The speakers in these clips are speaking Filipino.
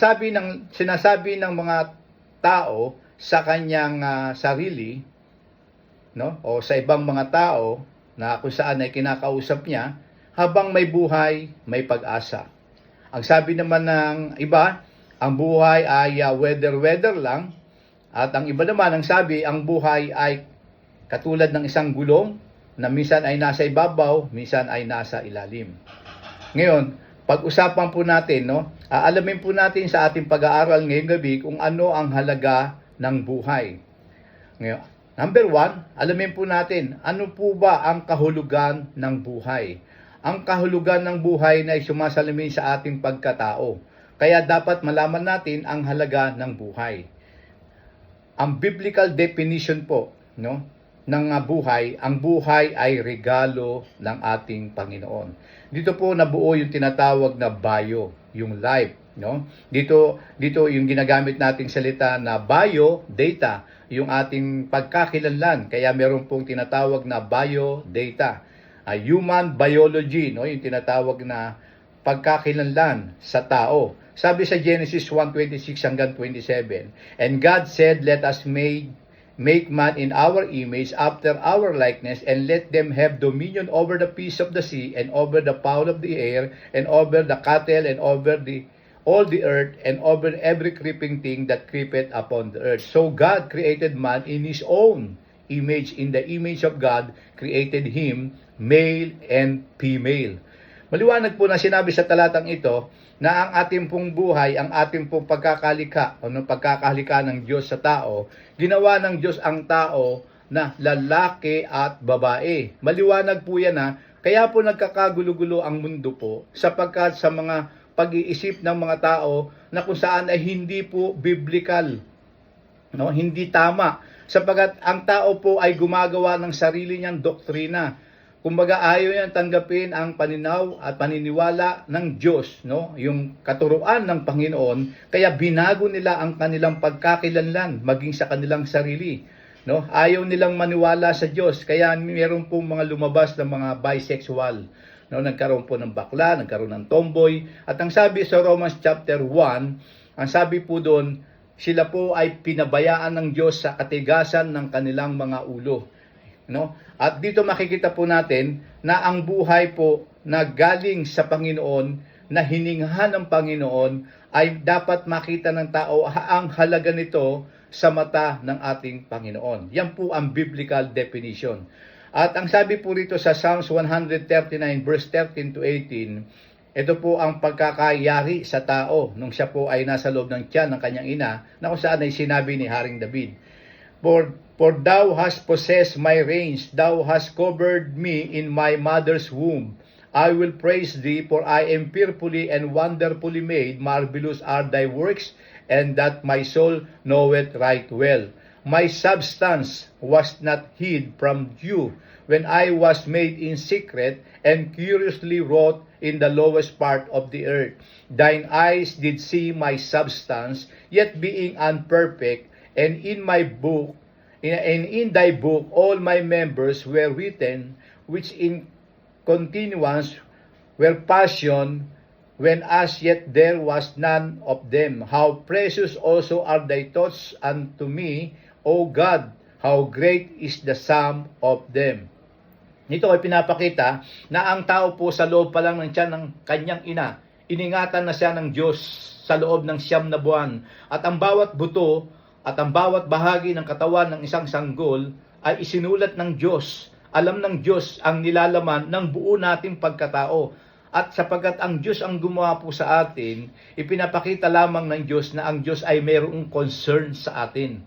Sinasabi ng mga tao sa kanyang sarili, no, o sa ibang mga tao na kung saan ay kinakausap niya, habang may buhay, may pag-asa. Ang sabi naman ng iba, ang buhay ay weather lang, at ang iba naman ang sabi, ang buhay ay katulad ng isang gulong na minsan ay nasa ibabaw, minsan ay nasa ilalim. Ngayon, pag-usapan po natin, no, alamin po natin sa ating pag-aaral ngayong gabi kung ano ang halaga ng buhay. Ngayon, number 1, alamin po natin, ano po ba ang kahulugan ng buhay? Ang kahulugan ng buhay na sumasalamin sa ating pagkatao. Kaya dapat malaman natin ang halaga ng buhay. Ang biblical definition po, no, ng buhay, ang buhay ay regalo ng ating Panginoon. Dito po nabuo yung tinatawag na bio, yung life, no? Dito yung ginagamit nating salita na bio, data, yung ating pagkakilanlan. Kaya meron pong tinatawag na bio data. Human biology, no, yung tinatawag na pagkakilanlan sa tao. Sabi sa Genesis 1:26 hanggang 27, "And God said, let us make man in our image, after our likeness, and let them have dominion over the fish of the sea, and over the fowl of the air, and over the cattle, and over all the earth, and over every creeping thing that creepeth upon the earth. So God created man in His own image, in the image of God created him, male and female." Maliwanag po na sinabi sa talatang ito na ang ating pong buhay, ang ating pong pagkakalika, o ng pagkakalika ng Diyos sa tao, ginawa ng Diyos ang tao na lalaki at babae. Maliwanag po yan kaya po nagkakagulo-gulo ang mundo po, sapagkat sa mga pag-iisip ng mga tao na kung saan ay hindi po biblical, no? Hindi tama, sapagkat ang tao po ay gumagawa ng sarili niyang doktrina. Kumbaga ayaw niyan tanggapin ang paninaw at paniniwala ng Diyos, no? Yung katuruan ng Panginoon, kaya binago nila ang kanilang pagkakilanlan maging sa kanilang sarili, no? Ayaw nilang maniwala sa Diyos, kaya meron pong mga lumabas na mga bisexual, no? Nagkaroon po ng bakla, nagkaroon ng tomboy, at ang sabi sa Romans chapter 1, ang sabi po doon, sila po ay pinabayaan ng Diyos sa katigasan ng kanilang mga ulo, no? At dito makikita po natin na ang buhay po na galing sa Panginoon, na hininghan ng Panginoon, ay dapat makita ng tao ang halaga nito sa mata ng ating Panginoon. Yan po ang biblical definition. At ang sabi po rito sa Psalms 139 verse 13 to 18, ito po ang pagkakayari sa tao nung siya po ay nasa loob ng tiyan ng kanyang ina, na kung saan ay sinabi ni Haring David, For thou hast possessed my reins, thou hast covered me in my mother's womb. I will praise thee, for I am fearfully and wonderfully made. Marvelous are thy works, and that my soul knoweth right well. My substance was not hid from you when I was made in secret, and curiously wrought in the lowest part of the earth. Thine eyes did see my substance, yet being unperfect, and in my book, and in thy book all my members were written, which in continuance were passion, when as yet there was none of them. How precious also are thy thoughts unto me, O God, how great is the sum of them. Nito ay pinapakita na ang tao po sa loob pa lang ng tiyan ng kanyang ina, iningatan na siya ng Diyos sa loob ng 9 na buwan, at ang bawat buto at ang bawat bahagi ng katawan ng isang sanggol ay isinulat ng Diyos. Alam ng Diyos ang nilalaman ng buo nating pagkatao. At sapagkat ang Diyos ang gumawa po sa atin, ipinapakita lamang ng Diyos na ang Diyos ay mayroong concern sa atin,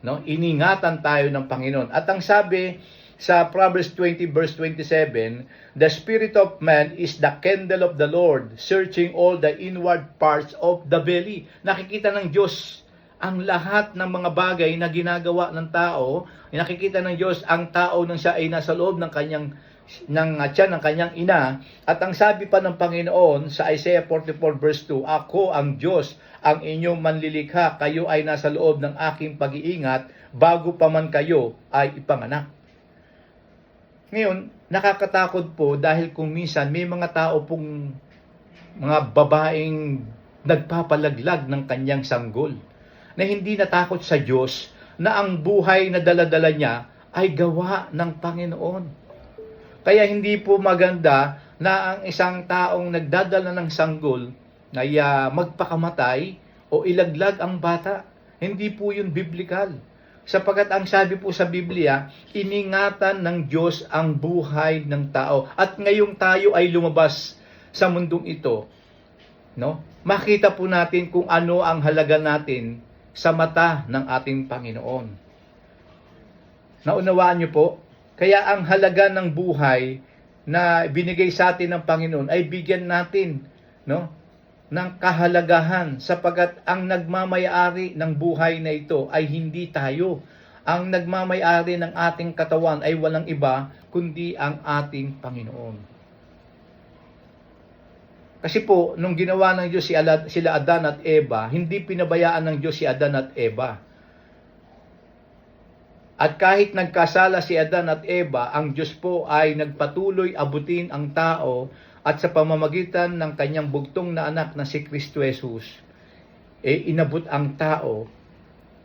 no? Iningatan tayo ng Panginoon. At ang sabi sa Proverbs 20 verse 27, "The spirit of man is the candle of the Lord, searching all the inward parts of the belly." Nakikita ng Diyos ang lahat ng mga bagay na ginagawa ng tao. Nakikita ng Diyos ang tao nang siya ay nasa loob ng kanyang tiyan ng kanyang ina. At ang sabi pa ng Panginoon sa Isaiah 44 verse 2, "Ako ang Diyos, ang inyong manlilikha, kayo ay nasa loob ng aking pag-iingat, bago pa man kayo ay ipanganak." Ngayon, nakakatakot po dahil kung minsan may mga tao pong mga babaeng nagpapalaglag ng kanyang sanggol, na hindi natakot sa Diyos na ang buhay na daladala niya ay gawa ng Panginoon. Kaya hindi po maganda na ang isang taong nagdadala ng sanggol ay magpakamatay o ilaglag ang bata. Hindi po yun biblikal. Sapagkat ang sabi po sa Biblia, iningatan ng Diyos ang buhay ng tao. At ngayong tayo ay lumabas sa mundong ito, no? Makita po natin kung ano ang halaga natin sa mata ng ating Panginoon. Naunawaan niyo po? Kaya ang halaga ng buhay na binigay sa atin ng Panginoon ay bigyan natin, no, ng kahalagahan, sapagkat ang nagmamay-ari ng buhay na ito ay hindi tayo. Ang nagmamay-ari ng ating katawan ay walang iba kundi ang ating Panginoon. Kasi po, nung ginawa ng Diyos sila Adan at Eva, hindi pinabayaan ng Diyos si Adan at Eva. At kahit nagkasala si Adan at Eva, ang Diyos po ay nagpatuloy abutin ang tao at sa pamamagitan ng kanyang bugtong na anak na si Kristo Jesus, inabot ang tao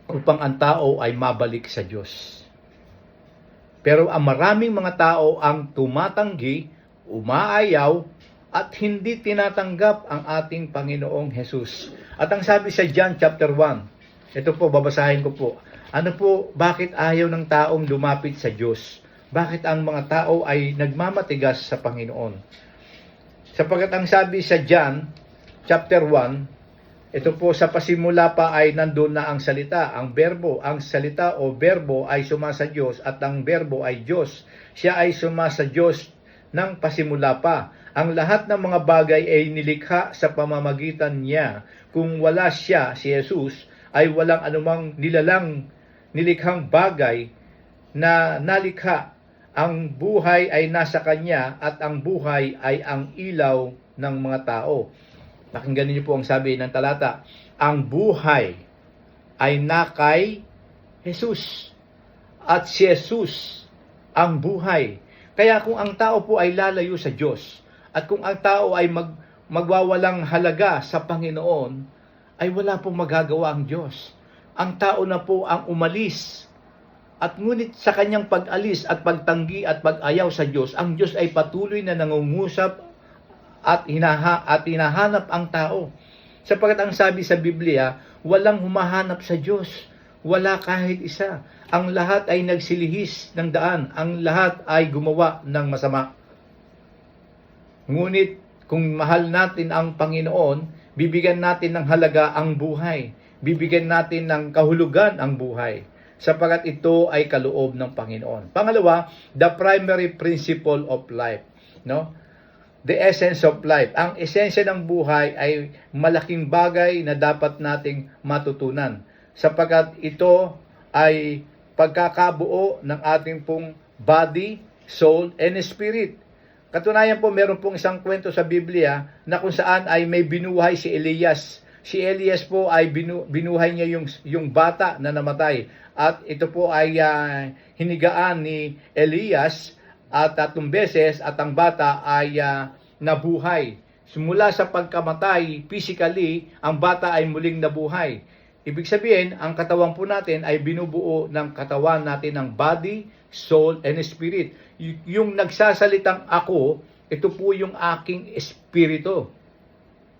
upang ang tao ay mabalik sa Diyos. Pero ang maraming mga tao ang tumatanggi, umaayaw, at hindi tinatanggap ang ating Panginoong Jesus. At ang sabi sa John chapter 1, ito po, babasahin ko po. Ano po, bakit ayaw ng taong lumapit sa Diyos? Bakit ang mga tao ay nagmamatigas sa Panginoon? Sapagkat ang sabi sa John chapter 1, ito po, sa pasimula pa ay nandun na ang salita, ang berbo. Ang salita o berbo ay sumasa Diyos at ang berbo ay Diyos. Siya ay sumasa Diyos ng pasimula pa. Ang lahat ng mga bagay ay nilikha sa pamamagitan niya. Kung wala siya, si Jesus, ay walang anumang nilikhang bagay na nalikha. Ang buhay ay nasa kanya at ang buhay ay ang ilaw ng mga tao. Pakinggan niyo po ang sabi ng talata. Ang buhay ay nakay Jesus at si Jesus ang buhay. Kaya kung ang tao po ay lalayo sa Diyos at kung ang tao ay magwawalang halaga sa Panginoon, ay wala pong magagawa ang Diyos. Ang tao na po ang umalis. At ngunit sa kanyang pag-alis at pagtanggi at pag-ayaw sa Diyos, ang Diyos ay patuloy na nangungusap at hinahanap ang tao. Sapagkat ang sabi sa Biblia, walang humahanap sa Diyos. Wala kahit isa. Ang lahat ay nagsilihis ng daan. Ang lahat ay gumawa ng masama. Ngunit kung mahal natin ang Panginoon, bibigyan natin ng halaga ang buhay. Bibigyan natin ng kahulugan ang buhay. Sapagkat ito ay kaloob ng Panginoon. Pangalawa, the primary principle of life. No? The essence of life. Ang esensya ng buhay ay malaking bagay na dapat nating matutunan. Sapagkat ito ay pagkakabuo ng ating pong body, soul, and spirit. Katunayan po, meron pong isang kwento sa Biblia na kung saan ay may binuhay si Elias. Si Elias po ay binuhay niya yung bata na namatay. At ito po ay hinigaan ni Elias at 3 beses at ang bata ay nabuhay. Simula sa pagkamatay, physically, ang bata ay muling nabuhay. Ibig sabihin, ang katawan po natin ay binubuo ng katawan natin ng body, soul, and spirit. Yung nagsasalitang ako, ito po yung aking espiritu.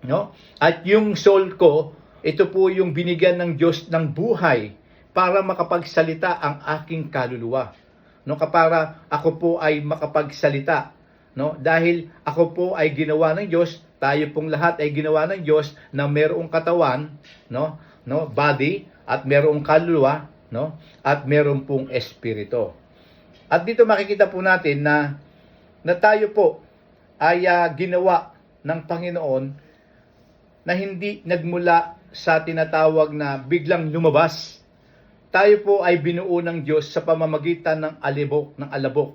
No? At yung soul ko, ito po yung binigyan ng Diyos ng buhay para makapagsalita ang aking kaluluwa. No, para ako po ay makapagsalita, no? Dahil ako po ay ginawa ng Diyos, tayo pong lahat ay ginawa ng Diyos na mayroong katawan, no, body, at mayroong kaluluwa, no, at mayroong pong espiritu. At dito makikita po natin na tayo po ay ginawa ng Panginoon na hindi nagmula sa tinatawag na biglang lumabas. Tayo po ay binuo ng Diyos sa pamamagitan ng alabok.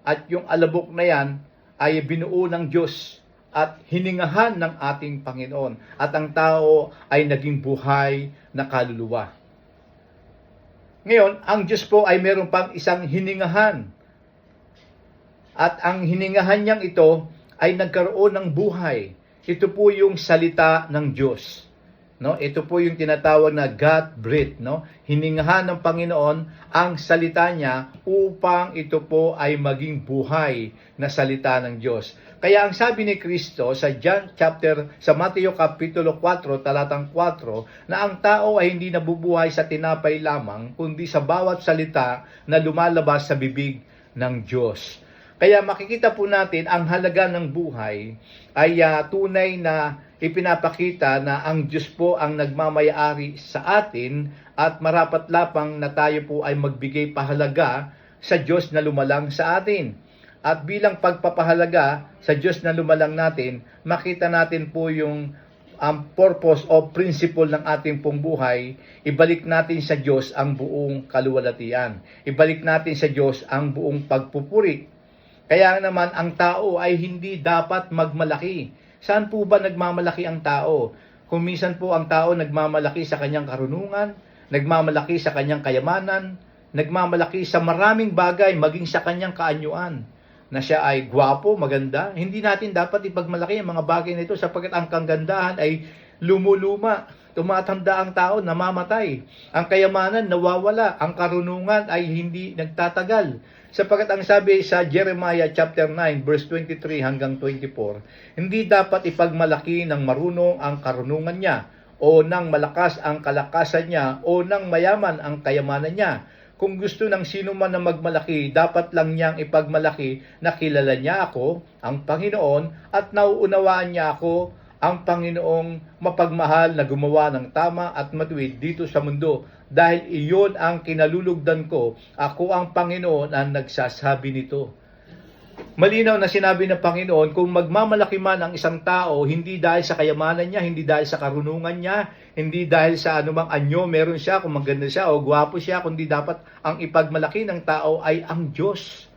At yung alabok na yan ay binuo ng Diyos at hiningahan ng ating Panginoon. At ang tao ay naging buhay na kaluluwa. Ngayon, ang Diyos po ay meron pang isang hiningahan. At ang hiningahan niyang ito ay nagkaroon ng buhay. Ito po yung salita ng Diyos. No, ito po yung tinatawag na God breathed, no? Hiningahan ng Panginoon ang salita niya upang ito po ay maging buhay na salita ng Diyos. Kaya ang sabi ni Kristo sa Mateo kapitulo 4 talatang 4 na ang tao ay hindi nabubuhay sa tinapay lamang kundi sa bawat salita na lumalabas sa bibig ng Diyos. Kaya makikita po natin ang halaga ng buhay ay tunay na ipinapakita na ang Diyos po ang nagmamayari sa atin at marapat-lapang na tayo po ay magbigay pahalaga sa Diyos na lumalang sa atin. At bilang pagpapahalaga sa Diyos na lumalang natin, makita natin po yung purpose o principle ng ating pong buhay, ibalik natin sa Diyos ang buong kaluwalhatian. Ibalik natin sa Diyos ang buong pagpupuri. Kaya naman ang tao ay hindi dapat magmalaki. Saan po ba nagmamalaki ang tao? Kung minsan po ang tao nagmamalaki sa kanyang karunungan, nagmamalaki sa kanyang kayamanan, nagmamalaki sa maraming bagay, maging sa kanyang kaanyuan. Na siya ay gwapo, maganda. Hindi natin dapat ipagmalaki ang mga bagay na ito sapagkat ang kagandahan ay lumuluma. Tumatanda ang tao, namamatay. Ang kayamanan, nawawala. Ang karunungan ay hindi nagtatagal. Sapagkat ang sabi sa Jeremiah chapter 9 verse 23 hanggang 24, hindi dapat ipagmalaki ng marunong ang karunungan niya, o ng malakas ang kalakasan niya, o ng mayaman ang kayamanan niya. Kung gusto ng sino man na magmalaki, dapat lang niyang ipagmalaki na kilala niya ako, ang Panginoon, at nauunawaan niya ako, ang Panginoong mapagmahal na gumawa ng tama at matuwid dito sa mundo. Dahil iyon ang kinalulugdan ko, ako ang Panginoon ang nagsasabi nito. Malinaw na sinabi ng Panginoon, kung magmamalaki man ang isang tao, hindi dahil sa kayamanan niya, hindi dahil sa karunungan niya, hindi dahil sa anumang anyo meron siya, kung maganda siya o gwapo siya, kundi dapat ang ipagmalaki ng tao ay ang Diyos.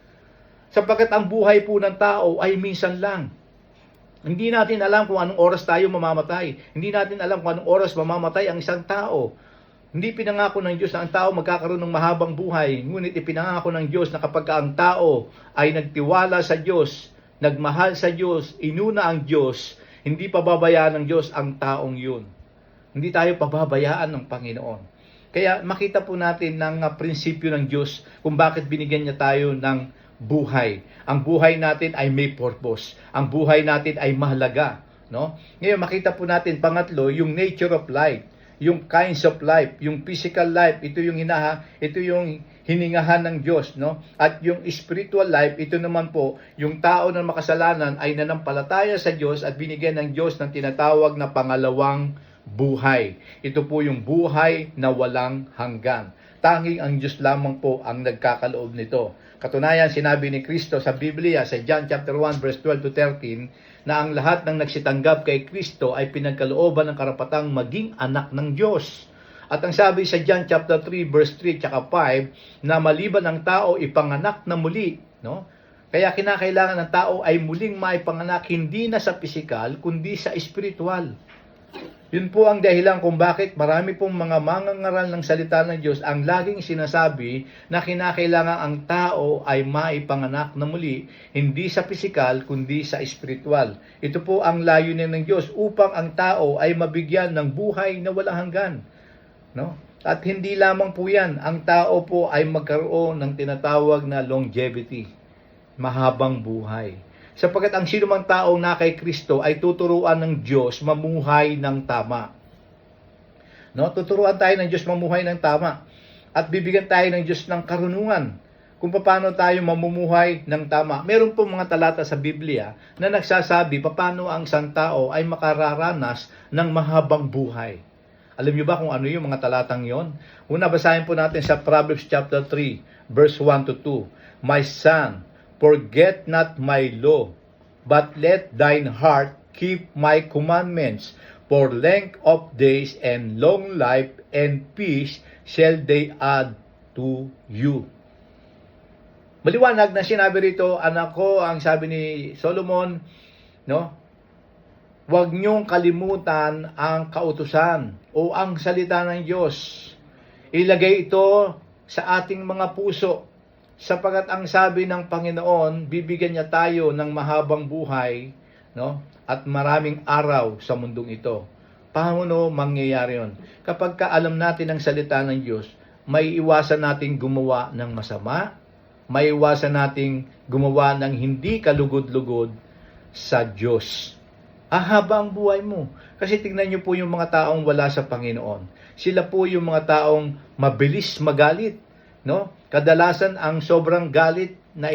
Sapagkat ang buhay po ng tao ay minsan lang. Hindi natin alam kung anong oras tayo mamamatay. Hindi natin alam kung anong oras mamamatay ang isang tao. Hindi pinangako ng Diyos na ang tao magkakaroon ng mahabang buhay. Ngunit ipinangako ng Diyos na kapag ang tao ay nagtiwala sa Diyos, nagmahal sa Diyos, inuna ang Diyos, hindi pababayaan ng Diyos ang taong yun. Hindi tayo pababayaan ng Panginoon. Kaya makita po natin ng prinsipyo ng Diyos kung bakit binigyan niya tayo ng buhay. Ang buhay natin ay may purpose. Ang buhay natin ay mahalaga, no? Ngayon makita po natin pangatlo, yung nature of life, yung kinds of life, yung physical life, ito yung hiningahan ng Diyos, no? At yung spiritual life, ito naman po, yung tao na makasalanan ay nanampalataya sa Diyos at binigyan ng Diyos ng tinatawag na pangalawang buhay. Ito po yung buhay na walang hanggan. Tanging ang Diyos lamang po ang nagkakaloob nito. Katunayan, sinabi ni Kristo sa Biblia, sa John chapter 1, verse 12 to 13, na ang lahat ng nagsitanggap kay Kristo ay pinagkalooban ng karapatang maging anak ng Diyos. At ang sabi sa John chapter 3, verse 3 tsaka 5, na maliban ang tao ipanganak na muli, no? Kaya kinakailangan ng tao ay muling maipanganak hindi na sa pisikal, kundi sa espiritual. Yun po ang dahilan kung bakit marami pong mga mangangaral ng salita ng Diyos ang laging sinasabi na kinakailangan ang tao ay maipanganak na muli, hindi sa pisikal kundi sa espiritual. Ito po ang layunin ng Diyos upang ang tao ay mabigyan ng buhay na walang hanggan. No? At hindi lamang po yan, ang tao po ay magkaroon ng tinatawag na longevity, mahabang buhay. Sapagkat ang sinumang taong na kay Kristo ay tuturuan ng Diyos mamuhay ng tama. No? Tuturuan tayo ng Diyos mamuhay ng tama. At bibigyan tayo ng Diyos ng karunungan kung paano tayo mamumuhay ng tama. Meron po mga talata sa Biblia na nagsasabi paano ang isang tao ay makararanas ng mahabang buhay. Alam niyo ba kung ano yung mga talatang yon? Una, basahin po natin sa Proverbs chapter 3, verse 1 to 2. My son, forget not my law, but let thine heart keep my commandments. For length of days and long life and peace shall they add to you. Maliwanag na sinabi rito, anak ko, ang sabi ni Solomon, no? Huwag niyong kalimutan ang kautusan o ang salita ng Diyos. Ilagay ito sa ating mga puso. Sapagat ang sabi ng Panginoon, bibigyan niya tayo ng mahabang buhay, no? At maraming araw sa mundong ito. Paano mangyayari yun? Kapag alam natin ang salita ng Diyos, may iwasan nating gumawa ng masama, may iwasan nating gumawa ng hindi kalugod-lugod sa Diyos. Haba ang buhay mo. Kasi tingnan niyo po yung mga taong wala sa Panginoon. Sila po yung mga taong mabilis magalit. No? Kadalasan ang sobrang galit na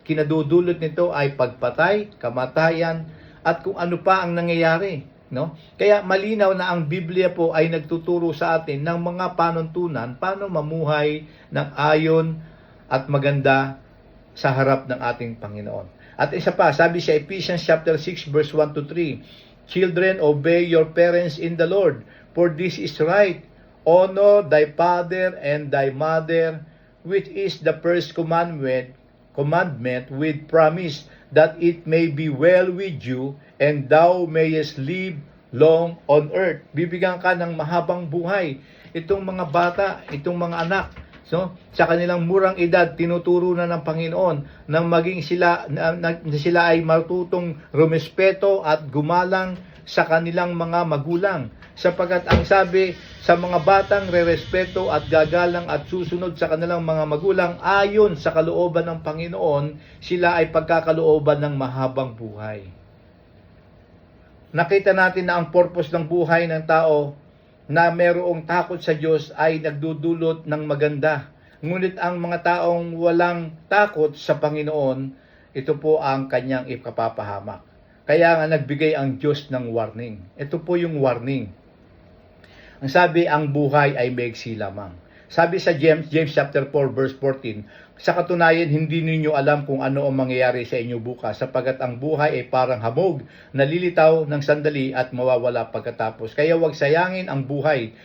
kinadudulot nito ay pagpatay, kamatayan, at kung ano pa ang nangyayari. No? Kaya malinaw na ang Biblia po ay nagtuturo sa atin ng mga panuntunan paano mamuhay ng ayon at maganda sa harap ng ating Panginoon. At isa pa, sabi sa Ephesians chapter 6 verse 1 to 3, "Children, obey your parents in the Lord, for this is right. Honor thy father and thy mother, which is the first commandment with promise, that it may be well with you, and thou mayest live long on earth." Bibigyan ka ng mahabang buhay. Itong mga bata, itong mga anak, so, sa kanilang murang edad, tinuturo na ng Panginoon na maging sila, na sila ay matutong rumespeto at gumalang sa kanilang mga magulang. Sapagkat ang sabi sa mga batang rerespeto at gagalang at susunod sa kanilang mga magulang, ayon sa kalooban ng Panginoon, sila ay pagkakalooban ng mahabang buhay. Nakita natin na ang purpose ng buhay ng tao na merong takot sa Diyos ay nagdudulot ng maganda. Ngunit ang mga taong walang takot sa Panginoon, ito po ang kanyang ikapapahamak. Kaya nga nagbigay ang Diyos ng warning. Ito po yung warning. Ang sabi, ang buhay ay maigsi lamang. Sabi sa James chapter 4 verse 14, "Sa katunayan, hindi ninyo alam kung ano ang mangyayari sa inyo bukas, sapagat ang buhay ay parang hamog, nalilitaw ng sandali at mawawala pagkatapos. Kaya huwag sayangin ang buhay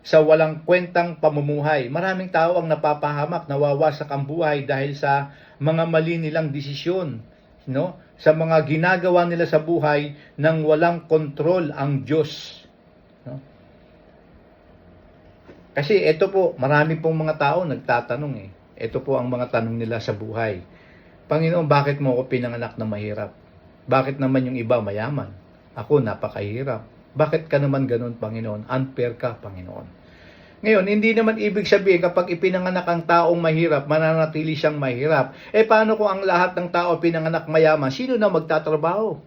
sa walang kwentang pamumuhay." Maraming tao ang napapahamak, nawawasak ang buhay dahil sa mga mali nilang desisyon, no? Sa mga ginagawa nila sa buhay nang walang kontrol ang Diyos. No? Kasi ito po, marami pong mga tao nagtatanong Ito po ang mga tanong nila sa buhay. "Panginoon, bakit mo ako pinanganak na mahirap? Bakit naman yung iba mayaman? Ako napakahirap. Bakit ka naman ganun, Panginoon? Unfair ka, Panginoon." Ngayon, hindi naman ibig sabihin kapag ipinanganak ang taong mahirap, mananatili siyang mahirap. Paano kung ang lahat ng tao pinanganak mayaman? Sino na magtatrabaho?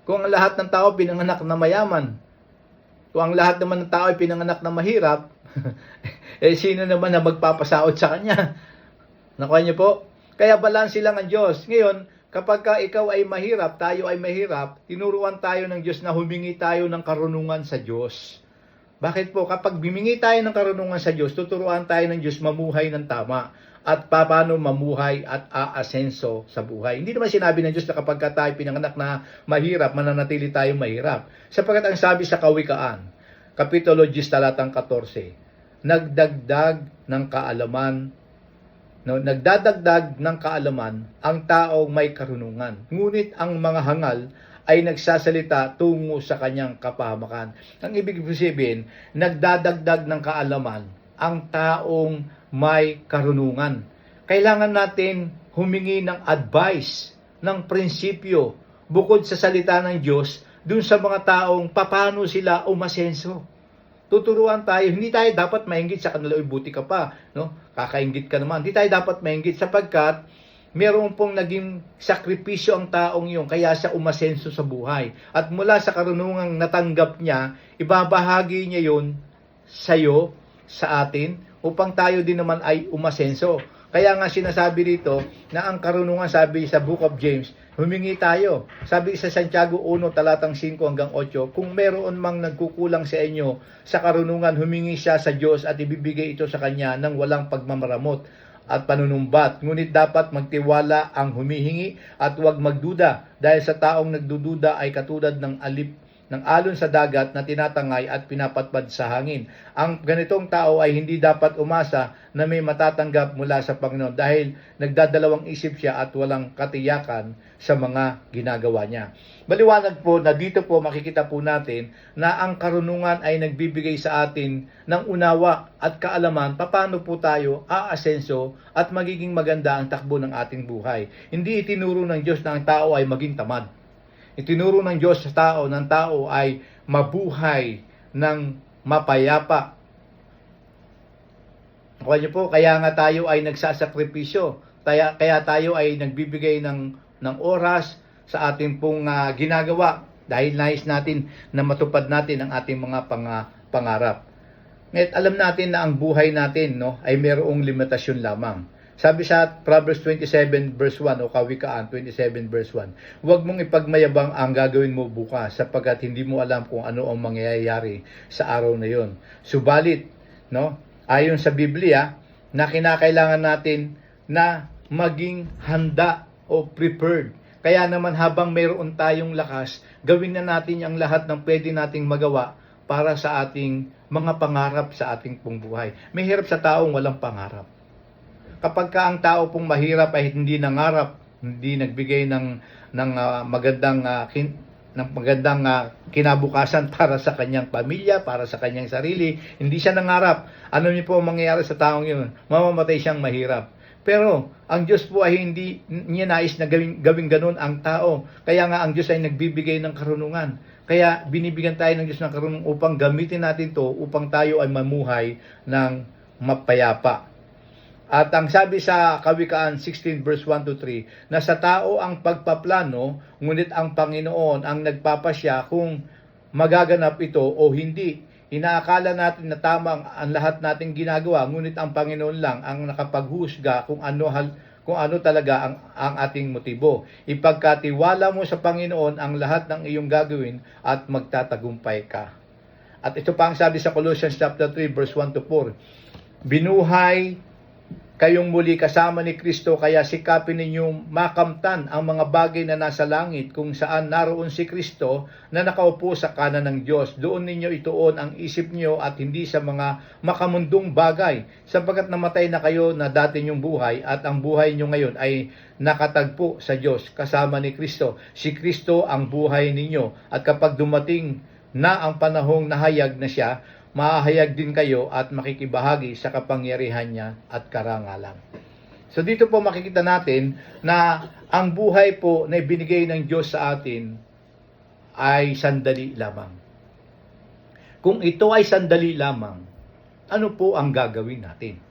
Kung ang lahat ng tao pinanganak na mayaman, kung ang lahat naman ng tao ay pinanganak na mahirap, sino naman na magpapasahod sa kanya? Nakuha niyo po? Kaya balanse lang ang Diyos. Ngayon, kapag ikaw ay mahirap, tayo ay mahirap, tinuruan tayo ng Diyos na humingi tayo ng karunungan sa Diyos. Bakit po? Kapag humingi tayo ng karunungan sa Diyos, tuturuan tayo ng Diyos mamuhay ng tama at paano mamuhay at aasenso sa buhay. Hindi naman sinabi ng Diyos na kapag tayo pinanganak na mahirap, mananatili tayo mahirap. Sapagkat ang sabi sa Kawikaan, Kapitulo 10, talatang 14, nagdagdag ng kaalaman ang taong may karunungan. Ngunit ang mga hangal ay nagsasalita tungo sa kanyang kapahamakan. Ang ibig sabihin, nagdadagdag ng kaalaman ang taong may karunungan. Kailangan natin humingi ng advice, ng prinsipyo, bukod sa salita ng Diyos, dun sa mga taong paano sila umasenso. Tuturuan tayo, hindi tayo dapat mainggit sa kanila, buti ka pa, no? Kakainggit ka naman. Hindi tayo dapat mainggit sapagkat meron pong naging sakripisyo ang taong yun, kaya siya umasenso sa buhay. At mula sa karunungang natanggap niya, ibabahagi niya yun sa'yo, sa atin, upang tayo din naman ay umasenso. Kaya nga sinasabi rito na ang karunungan, sabi sa Book of James, humingi tayo. Sabi sa Santiago 1, talatang 5 hanggang 8, kung meron mang nagkukulang sa inyo sa karunungan, humingi siya sa Diyos at ibibigay ito sa Kanya ng walang pagmamaramot at panunumbat. Ngunit dapat magtiwala ang humihingi at huwag magduda, dahil sa taong nagdududa ay katulad ng alon sa dagat na tinatangay at pinapatpad sa hangin. Ang ganitong tao ay hindi dapat umasa na may matatanggap mula sa Panginoon dahil nagdadalawang isip siya at walang katiyakan sa mga ginagawa niya. Maliwanag po na dito po makikita po natin na ang karunungan ay nagbibigay sa atin ng unawa at kaalaman paano po tayo aasenso at magiging maganda ang takbo ng ating buhay. Hindi itinuro ng Diyos na ang tao ay maging tamad. Itinuro ng Diyos sa tao, ng tao ay mabuhay ng mapayapa. Kaya nga tayo ay nagsasakripisyo. Kaya tayo ay nagbibigay ng oras sa ating pong ginagawa dahil nais natin na matupad natin ang ating mga pangarap. Ngayon, alam natin na ang buhay natin ay mayroong limitasyon lamang. Sabi sa Proverbs 27 verse 1 o Kawikaan 27 verse 1, huwag mong ipagmayabang ang gagawin mo bukas sapagkat hindi mo alam kung ano ang mangyayari sa araw na yon. Subalit, ayon sa Biblia, na kinakailangan natin na maging handa o prepared. Kaya naman habang mayroon tayong lakas, gawin na natin ang lahat ng pwede nating magawa para sa ating mga pangarap sa ating pong buhay. May hirap sa taong walang pangarap. Kapag ang tao pong mahirap ay hindi nangarap, hindi nagbigay ng magandang kinabukasan para sa kanyang pamilya, para sa kanyang sarili, hindi siya nangarap. Ano niyo po ang mangyayari sa taong yun? Mamamatay siyang mahirap. Pero ang Diyos po ay hindi niya nais na gawing ganun ang tao. Kaya nga ang Diyos ay nagbibigay ng karunungan. Kaya binibigyan tayo ng Diyos ng karunungan upang gamitin natin to upang tayo ay mamuhay ng mapayapa. At ang sabi sa Kawikaan 16 verse 1 to 3, na sa tao ang pagpaplano, ngunit ang Panginoon ang nagpapasya kung magaganap ito o hindi. Inaakala natin na tama ang lahat nating ginagawa, ngunit ang Panginoon lang ang nakapaghusga kung ano talaga ang ating motibo. Ipagkatiwala mo sa Panginoon ang lahat ng iyong gagawin at magtatagumpay ka. At ito pa ang sabi sa Colossians chapter 3 verse 1 to 4. Binuhay kayong muli kasama ni Kristo, kaya sikapin ninyong makamtan ang mga bagay na nasa langit kung saan naroon si Kristo na nakaupo sa kanan ng Diyos. Doon ninyo ituon ang isip niyo at hindi sa mga makamundong bagay, sapagkat namatay na kayo na dati nyong buhay at ang buhay nyo ngayon ay nakatagpo sa Diyos kasama ni Kristo. Si Kristo ang buhay ninyo at kapag dumating na ang panahong nahayag na siya, mahahayag din kayo at makikibahagi sa kapangyarihan niya at karangalan. So dito po makikita natin na ang buhay po na ibinigay ng Diyos sa atin ay sandali lamang. Kung ito ay sandali lamang, ano po ang gagawin natin?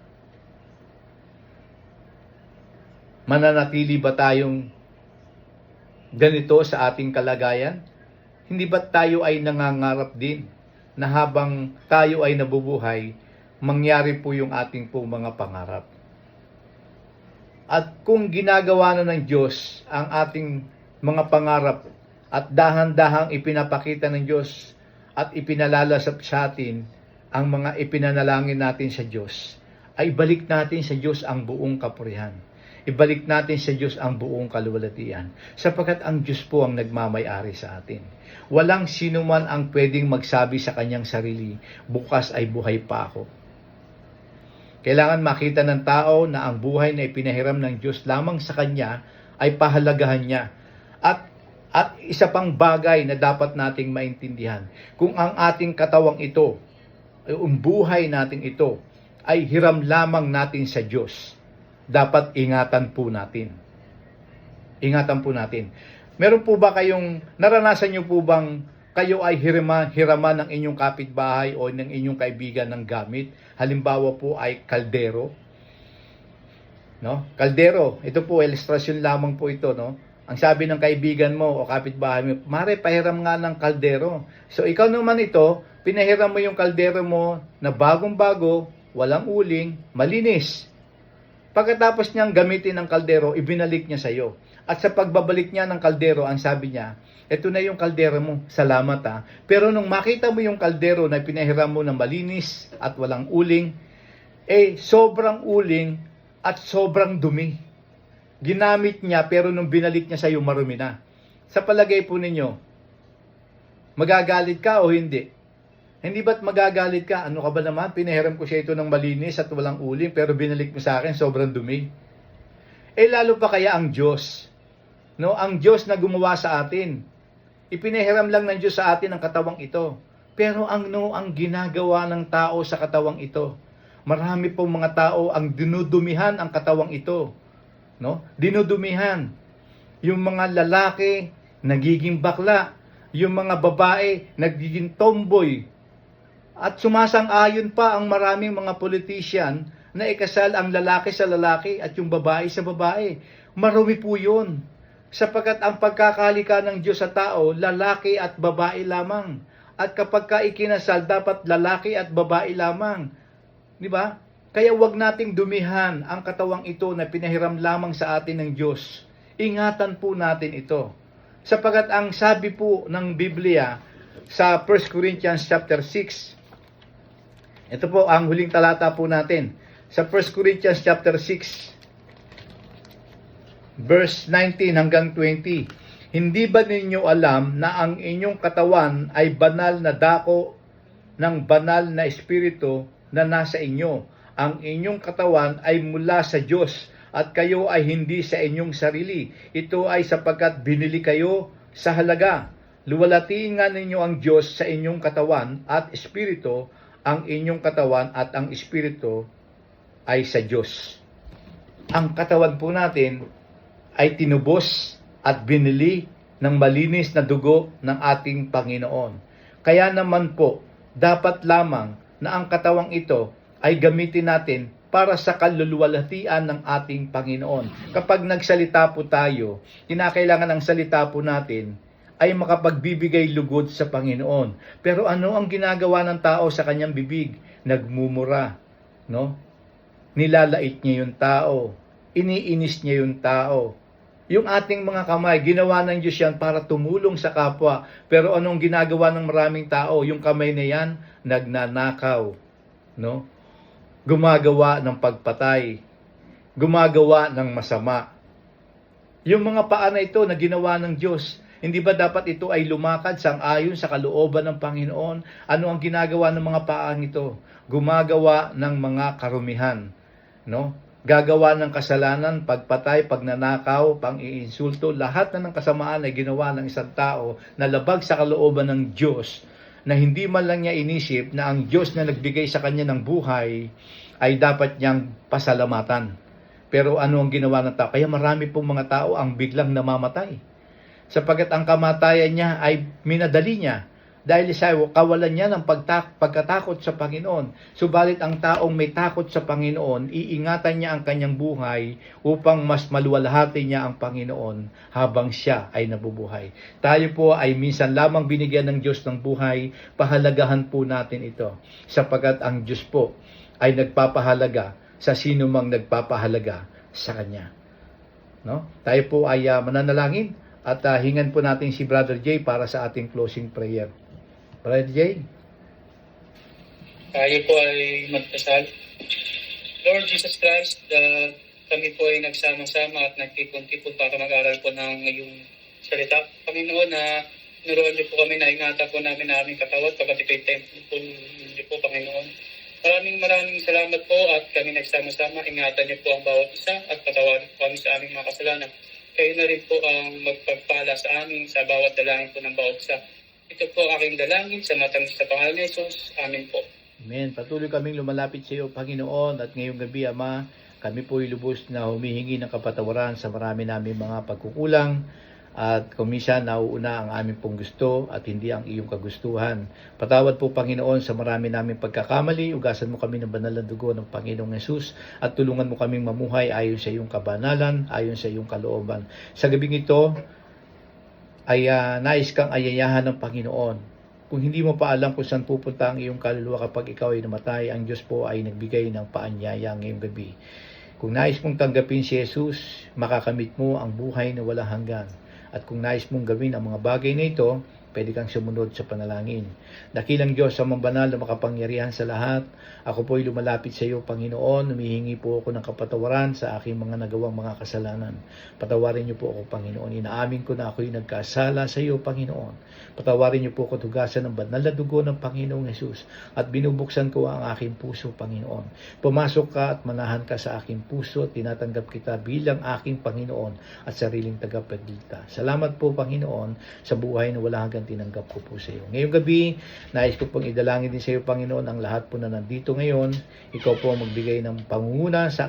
Mananatili ba tayong ganito sa ating kalagayan? Hindi ba tayo ay nangangarap din na habang tayo ay nabubuhay, mangyari po yung ating po mga pangarap? At kung ginagawa na ng Diyos ang ating mga pangarap at dahan-dahang ipinapakita ng Diyos at ipinalalasap sa atin ang mga ipinanalangin natin sa Diyos, ay balik natin sa Diyos ang buong kapurihan. Ibalik natin sa Diyos ang buong kaluwalhatian, sapagkat ang Diyos po ang nagmamay-ari sa atin. Walang sino man ang pwedeng magsabi sa kanyang sarili, bukas ay buhay pa ako. Kailangan makita ng tao na ang buhay na ipinahiram ng Diyos lamang sa kanya ay pahalagahan niya. At isa pang bagay na dapat nating maintindihan, kung ang ating katawang ito, ang buhay nating ito, ay hiram lamang natin sa Diyos, dapat ingatan po natin. Ingatan po natin. Meron po ba kayong, naranasan nyo po bang kayo ay hiraman ng inyong kapitbahay o ng inyong kaibigan ng gamit? Halimbawa po ay kaldero. Kaldero, ito po, ilustrasyon lamang po ito. Ang sabi ng kaibigan mo o kapitbahay mo, mare, pahiram nga ng kaldero. So ikaw naman ito, pinahiram mo yung kaldero mo na bagong-bago, walang uling, malinis. Pagkatapos niyang gamitin ng kaldero, ibinalik niya sa iyo. At sa pagbabalik niya ng kaldero, ang sabi niya, ito na yung kaldero mo, salamat ha. Pero nung makita mo yung kaldero na pinahiram mo na malinis at walang uling, sobrang uling at sobrang dumi. Ginamit niya pero nung binalik niya sa iyo, marumi na. Sa palagay po ninyo, magagalit ka o hindi? Hindi ba't magagalit ka? Ano ka ba naman? Pinahiram ko siya ito ng malinis at walang uling, pero binalik mo sa akin, sobrang dumi. Lalo pa kaya ang Diyos. Ang Diyos na gumawa sa atin. Ipinahiram lang ng Diyos sa atin ang katawang ito. Pero ang ginagawa ng tao sa katawang ito? Marami pong mga tao ang dinudumihan ang katawang ito. Dinudumihan. Yung mga lalaki nagiging bakla. Yung mga babae, nagiging tomboy. At sumasang-ayon pa ang maraming mga politician na ikasal ang lalaki sa lalaki at yung babae sa babae. Marumi po yun. Sapagkat ang pagkakalika ng Diyos sa tao, lalaki at babae lamang. At kapag ka ikinasal, dapat lalaki at babae lamang. Di ba? Kaya wag nating dumihan ang katawang ito na pinahiram lamang sa atin ng Diyos. Ingatan po natin ito. Sapagkat ang sabi po ng Biblia sa 1 Corinthians chapter 6, ito po ang huling talata po natin. Sa 1 Corinthians chapter 6, verse 19 hanggang 20. Hindi ba ninyo alam na ang inyong katawan ay banal na dako ng banal na espiritu na nasa inyo? Ang inyong katawan ay mula sa Diyos at kayo ay hindi sa inyong sarili. Ito ay sapagkat binili kayo sa halaga. Luwalhatiin nga ninyo ang Diyos sa inyong katawan at espiritu, ang inyong katawan at ang espiritu ay sa Diyos. Ang katawan po natin ay tinubos at binili ng malinis na dugo ng ating Panginoon. Kaya naman po, dapat lamang na ang katawang ito ay gamitin natin para sa kaluluwalhatian ng ating Panginoon. Kapag nagsalita po tayo, kinakailangan ang salita po natin ay makapagbibigay lugod sa Panginoon. Pero ano ang ginagawa ng tao sa kanyang bibig? Nagmumura, no? Nilalait niya yung tao, iniinis niya yung tao. Yung ating mga kamay, ginawa ng Diyos yan para tumulong sa kapwa. Pero anong ginagawa ng maraming tao? Yung kamay na yan, nagnanakaw, no? Gumagawa ng pagpatay, gumagawa ng masama. Yung mga paa na ito na ginawa ng Diyos, hindi ba dapat ito ay lumakad sang-ayon sa kalooban ng Panginoon? Ano ang ginagawa ng mga paang ito? Gumagawa ng mga karumihan, no? Gagawa ng kasalanan, pagpatay, pagnanakaw, pang-iinsulto, lahat na ng kasamaan ay ginawa ng isang tao na labag sa kalooban ng Diyos, na hindi man lang niya inisip na ang Diyos na nagbigay sa kanya ng buhay ay dapat niyang pasalamatan. Pero ano ang ginawa ng tao? Kaya marami pong mga tao ang biglang namamatay. Sapagkat ang kamatayan niya ay minadali niya dahil sa kawalan niya ng pagkatakot sa Panginoon. Subalit ang taong may takot sa Panginoon, iingatan niya ang kanyang buhay upang mas maluwalhati niya ang Panginoon habang siya ay nabubuhay. Tayo po ay minsan lamang binigyan ng Diyos ng buhay, pahalagahan po natin ito. Sapagkat ang Diyos po ay nagpapahalaga sa sino mang nagpapahalaga sa Kanya. No? Tayo po ay mananalangin at hingan po natin si Brother Jay para sa ating closing prayer. Brother Jay? Tayo po ay magdasal. Lord Jesus Christ, kami po ay nagsama-sama at nagtipon-tipon para mag-aral po ng iyong salita. Panginoon, na niroon niyo po kami na ingatan po namin na aming katawan pagkat ito'y temple po niyo po, Panginoon. Maraming salamat po at kami nagsama-sama. Ingatan niyo po ang bawat isa at patawarin po kami sa aming mga kasalanan. Kayo na rin po ang magpagpala sa amin sa bawat dalangin po ng bawat isa. Ito po aking dalangin sa matamis na pangalan ni Jesus. Amen po. Amen. Patuloy kaming lumalapit sa iyo, Panginoon, at ngayong gabi, Ama, kami po ay lubos na humihingi ng kapatawaran sa marami namin mga pagkukulang. At kung minsan nauuna ang aming pong gusto at hindi ang iyong kagustuhan. Patawad po, Panginoon, sa marami naming pagkakamali. Ugasan mo kami ng banal na dugo ng Panginoong Yesus at tulungan mo kaming mamuhay ayon sa iyong kabanalan, ayon sa iyong kalooban. Sa gabing ito ay nais kang ayayahan ng Panginoon. Kung hindi mo pa alam kung saan pupunta ang iyong kaluluwa kapag ikaw ay namatay, ang Diyos po ay nagbigay ng paanyaya ngayong gabi. Kung nais mong tanggapin si Jesus, makakamit mo ang buhay na walang hanggan. At kung nais mong gawin ang mga bagay na ito, pwede kang sumunod sa panalangin. Dakilang Diyos sa banal na makapangyarihan sa lahat, ako po ay lumalapit sa iyo, Panginoon. Humihingi po ako ng kapatawaran sa aking mga nagawang mga kasalanan. Patawarin niyo po ako, Panginoon. Inaamin ko na ako'y nagkasala sa iyo, Panginoon. Patawarin niyo po ako, tugasan ng banal na dugo ng Panginoong Yesus. At binubuksan ko ang aking puso, Panginoon. Pumasok ka at manahan ka sa aking puso at tinatanggap kita bilang aking Panginoon at sariling tagapagligtas. Salamat po, Panginoon, sa buhay na wala hanggang tinanggap ko po sa iyo. Ngayong gabi, nais ko pong idalangin din sa iyo, Panginoon, ang lahat po na nandito ngayon. Ikaw po ang magbigay ng pangunguna sa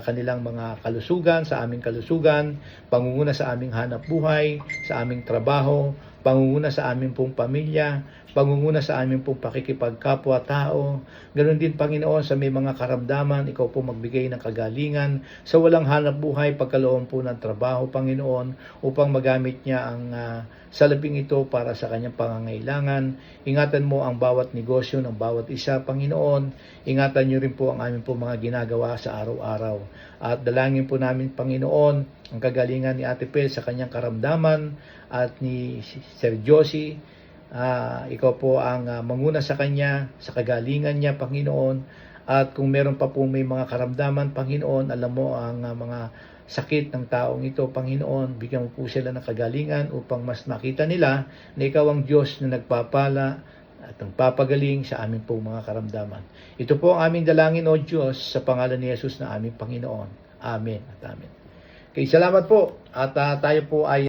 kanilang mga kalusugan, sa aming kalusugan, pangunguna sa aming hanap buhay, sa aming trabaho, pangunguna sa aming pong pamilya, pangunguna sa aming pong pakikipagkapwa-tao. Ganon din, Panginoon, sa may mga karamdaman, ikaw po magbigay ng kagalingan sa walang hanap buhay, pagkaloob po ng trabaho, Panginoon, upang magamit niya ang salaping ito para sa kanyang pangangailangan. Ingatan mo ang bawat negosyo ng bawat isa, Panginoon. Ingatan niyo rin po ang aming po mga ginagawa sa araw-araw. At dalangin po namin, Panginoon, ang kagalingan ni Ate Pel sa kanyang karamdaman at ni Sir Josie. Ikaw po ang manguna sa kanya, sa kagalingan niya, Panginoon. At kung meron pa po may mga karamdaman, Panginoon, alam mo ang mga sakit ng taong ito, Panginoon. Bigyan mo po sila ng kagalingan upang mas makita nila na ikaw ang Diyos na nagpapala at nagpapagaling sa aming po mga karamdaman. Ito po ang aming dalangin, O Diyos, sa pangalan ni Jesus na aming Panginoon. Amen at amen. Okay, salamat po. At tayo po ay